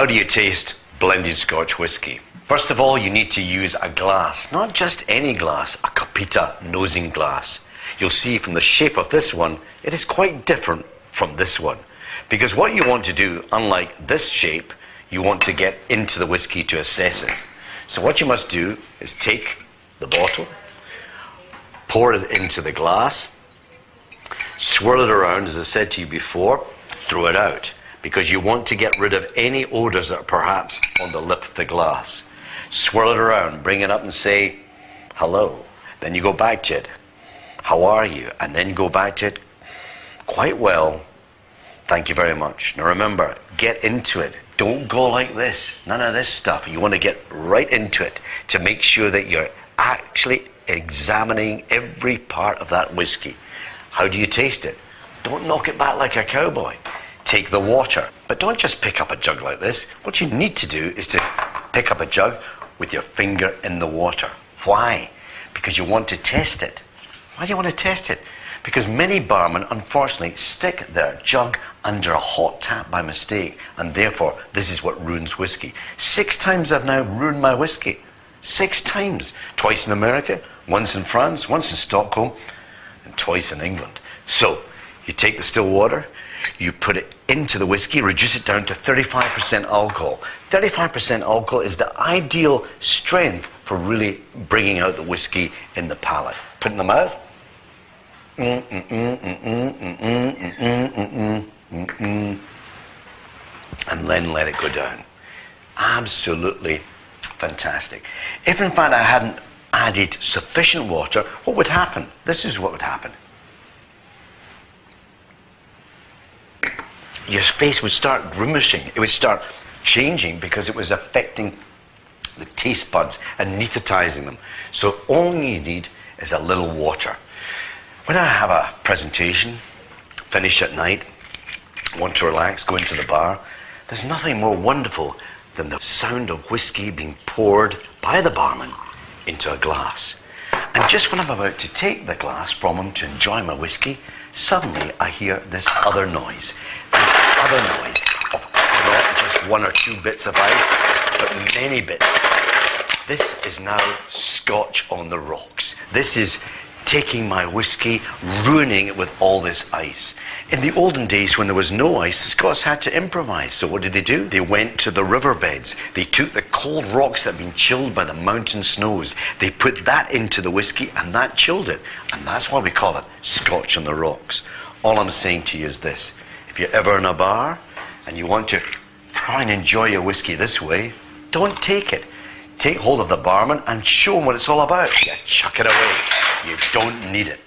How do you taste blended Scotch whisky? First of all, you need to use a glass, not just any glass, a Copita nosing glass. You'll see from the shape of this one, it is quite different from this one. Because what you want to do, unlike this shape, you want to get into the whisky to assess it. So what you must do is take the bottle, pour it into the glass, swirl it around, as I said to you before, throw it out. Because you want to get rid of any odors that are perhaps on the lip of the glass. Swirl it around, bring it up and say, hello. Then you go back to it. How are you? And then go back to it. Quite well. Thank you very much. Now remember, get into it. Don't go like this. None of this stuff. You want to get right into it to make sure that you're actually examining every part of that whiskey. How do you taste it? Don't knock it back like a cowboy. Take the water. But don't just pick up a jug like this. What you need to do is to pick up a jug with your finger in the water. Why? Because you want to test it. Why do you want to test it? Because many barmen, unfortunately, stick their jug under a hot tap by mistake, and therefore, this is what ruins whiskey. 6 times I've now ruined my whiskey. 6 times. Twice in America, once in France, once in Stockholm, and twice in England. So, you take the still water, you put it into the whiskey, reduce it down to 35% alcohol. 35% alcohol is the ideal strength for really bringing out the whiskey in the palate. Put it in the mouth. And then let it go down. Absolutely fantastic. If in fact I hadn't added sufficient water, what would happen? This is what would happen. Your face would start grimacing. It would start changing because it was affecting the taste buds, anesthetizing them. So all you need is a little water. When I have a presentation, finish at night, want to relax, go into the bar, there's nothing more wonderful than the sound of whiskey being poured by the barman into a glass. And just when I'm about to take the glass from him to enjoy my whiskey, suddenly I hear this other noise. This other noise of not just 1 or 2 bits of ice, but many bits. This is now Scotch on the rocks. This is taking my whiskey, ruining it with all this ice. In the olden days when there was no ice, the Scots had to improvise. So what did they do? They went to the riverbeds. They took the cold rocks that had been chilled by the mountain snows. They put that into the whiskey and that chilled it. And that's why we call it Scotch on the rocks. All I'm saying to you is this. If you're ever in a bar and you want to try and enjoy your whiskey this way, don't take it. Take hold of the barman and show him what it's all about. Yeah, chuck it away. You don't need it.